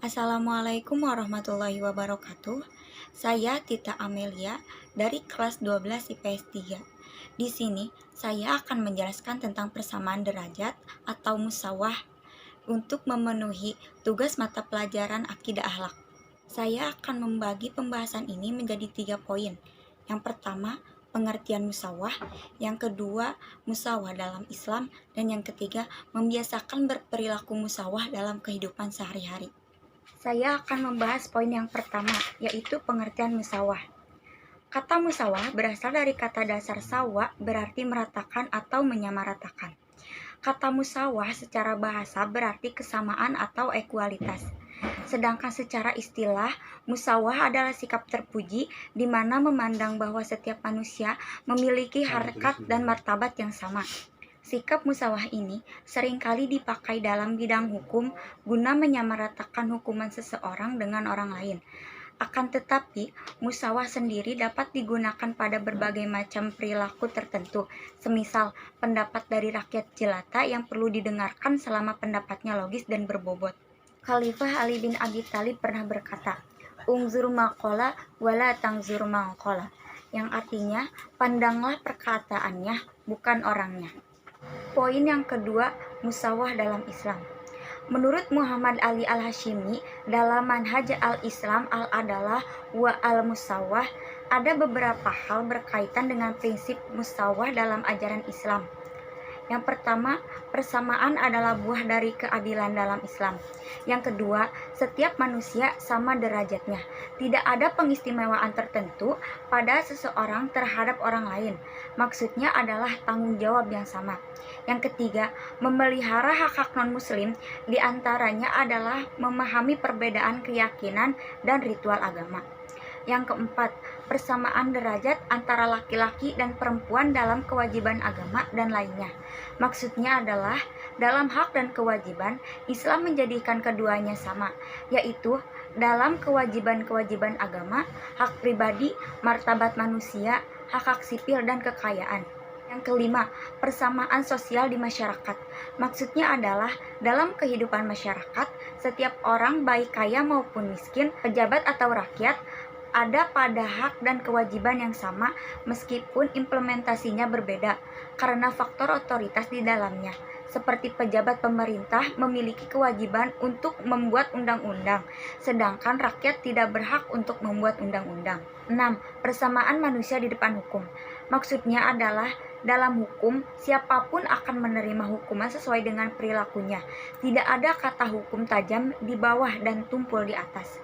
Assalamualaikum warahmatullahi wabarakatuh. Saya Tita Amelia dari kelas 12 IPS 3. Di sini saya akan menjelaskan tentang persamaan derajat atau musawah untuk memenuhi tugas mata pelajaran akidah akhlak. Saya akan membagi pembahasan ini menjadi 3 poin. Yang pertama, pengertian musawah, yang kedua, musawah dalam Islam, dan yang ketiga, membiasakan berperilaku musawah dalam kehidupan sehari-hari. Saya akan membahas poin yang pertama, yaitu pengertian musawah. Kata musawah berasal dari kata dasar sawa, berarti meratakan atau menyamaratakan. Kata musawah secara bahasa berarti kesamaan atau ekualitas. Sedangkan secara istilah, musawah adalah sikap terpuji di mana memandang bahwa setiap manusia memiliki harkat dan martabat yang sama. Sikap musawah ini seringkali dipakai dalam bidang hukum guna menyamaratakan hukuman seseorang dengan orang lain. Akan tetapi, musawah sendiri dapat digunakan pada berbagai macam perilaku tertentu, semisal pendapat dari rakyat jelata yang perlu didengarkan selama pendapatnya logis dan berbobot. Khalifah Ali bin Abi Thalib pernah berkata, "Ungzur maqala wala tangzur maqala," yang artinya, pandanglah perkataannya, bukan orangnya. Poin yang kedua, musawah dalam Islam. Menurut Muhammad Ali Al-Hashimi, dalam Manhaj Al-Islam Al-Adalah wa Al-Musawah, ada beberapa hal berkaitan dengan prinsip musawah dalam ajaran Islam. Yang pertama, persamaan adalah buah dari keadilan dalam Islam. Yang kedua, setiap manusia sama derajatnya. Tidak ada pengistimewaan tertentu pada seseorang terhadap orang lain. Maksudnya adalah tanggung jawab yang sama. Yang ketiga, memelihara hak-hak non-muslim diantaranya adalah memahami perbedaan keyakinan dan ritual agama. Yang keempat, persamaan derajat antara laki-laki dan perempuan dalam kewajiban agama dan lainnya. Maksudnya adalah dalam hak dan kewajiban, Islam menjadikan keduanya sama, yaitu dalam kewajiban-kewajiban agama, hak pribadi, martabat manusia, hak-hak sipil dan kekayaan. Yang kelima, persamaan sosial di masyarakat. Maksudnya adalah dalam kehidupan masyarakat, setiap orang baik kaya maupun miskin, pejabat atau rakyat, ada pada hak dan kewajiban yang sama meskipun implementasinya berbeda karena faktor otoritas di dalamnya. Seperti pejabat pemerintah memiliki kewajiban untuk membuat undang-undang, sedangkan rakyat tidak berhak untuk membuat undang-undang. 6. Persamaan manusia di depan hukum. Maksudnya adalah dalam hukum, siapapun akan menerima hukuman sesuai dengan perilakunya. Tidak ada kata hukum tajam di bawah dan tumpul di atas.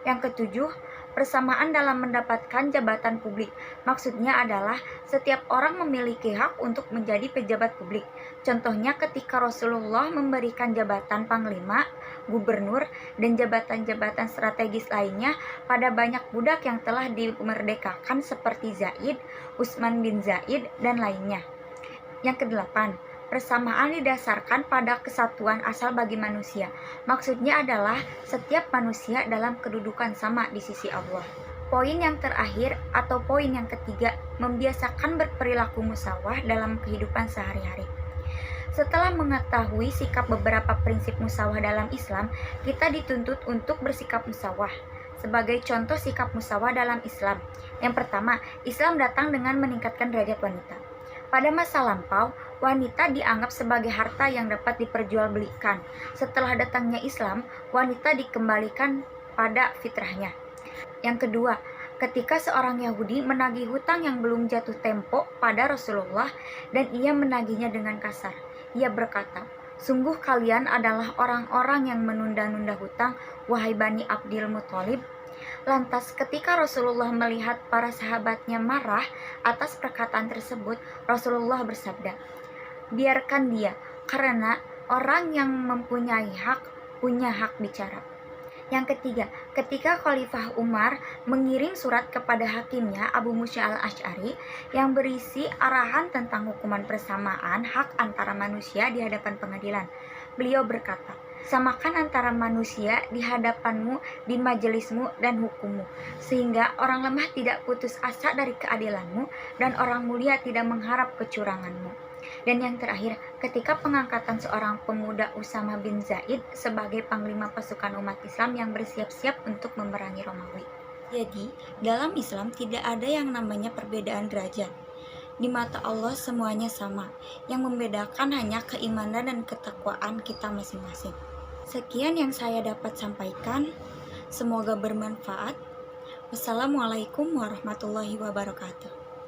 Yang ketujuh, persamaan dalam mendapatkan jabatan publik. Maksudnya adalah setiap orang memiliki hak untuk menjadi pejabat publik. Contohnya ketika Rasulullah memberikan jabatan panglima, gubernur, dan jabatan-jabatan strategis lainnya pada banyak budak yang telah dimerdekakan seperti Zaid, Utsman bin Zaid, dan lainnya. Yang kedelapan, persamaan didasarkan pada kesatuan asal bagi manusia. Maksudnya adalah setiap manusia dalam kedudukan sama di sisi Allah. Poin yang terakhir atau poin yang ketiga, membiasakan berperilaku musawah dalam kehidupan sehari-hari. Setelah mengetahui sikap beberapa prinsip musawah dalam Islam, kita dituntut untuk bersikap musawah. Sebagai contoh sikap musawah dalam Islam, yang pertama, Islam datang dengan meningkatkan derajat wanita. Pada masa lampau, wanita dianggap sebagai harta yang dapat diperjualbelikan. Setelah datangnya Islam, wanita dikembalikan pada fitrahnya. Yang kedua, ketika seorang Yahudi menagih hutang yang belum jatuh tempo pada Rasulullah dan ia menagihnya dengan kasar. Ia berkata, "Sungguh kalian adalah orang-orang yang menunda-nunda hutang, wahai Bani Abdil Muthalib." Lantas ketika Rasulullah melihat para sahabatnya marah atas perkataan tersebut, Rasulullah bersabda, "Biarkan dia, karena orang yang mempunyai hak punya hak bicara." Yang ketiga, ketika Khalifah Umar mengirim surat kepada hakimnya Abu Musa al-Asy'ari yang berisi arahan tentang hukuman persamaan hak antara manusia di hadapan pengadilan, beliau berkata, "Samakan antara manusia di hadapanmu, di majelismu dan hukummu, sehingga orang lemah tidak putus asa dari keadilanmu dan orang mulia tidak mengharap kecuranganmu." Dan yang terakhir, ketika pengangkatan seorang pemuda Usama bin Zaid sebagai panglima pasukan umat Islam yang bersiap-siap untuk memerangi Romawi. Jadi, dalam Islam tidak ada yang namanya perbedaan derajat. Di mata Allah semuanya sama, yang membedakan hanya keimanan dan ketakwaan kita masing-masing. Sekian yang saya dapat sampaikan, semoga bermanfaat. Wassalamualaikum warahmatullahi wabarakatuh.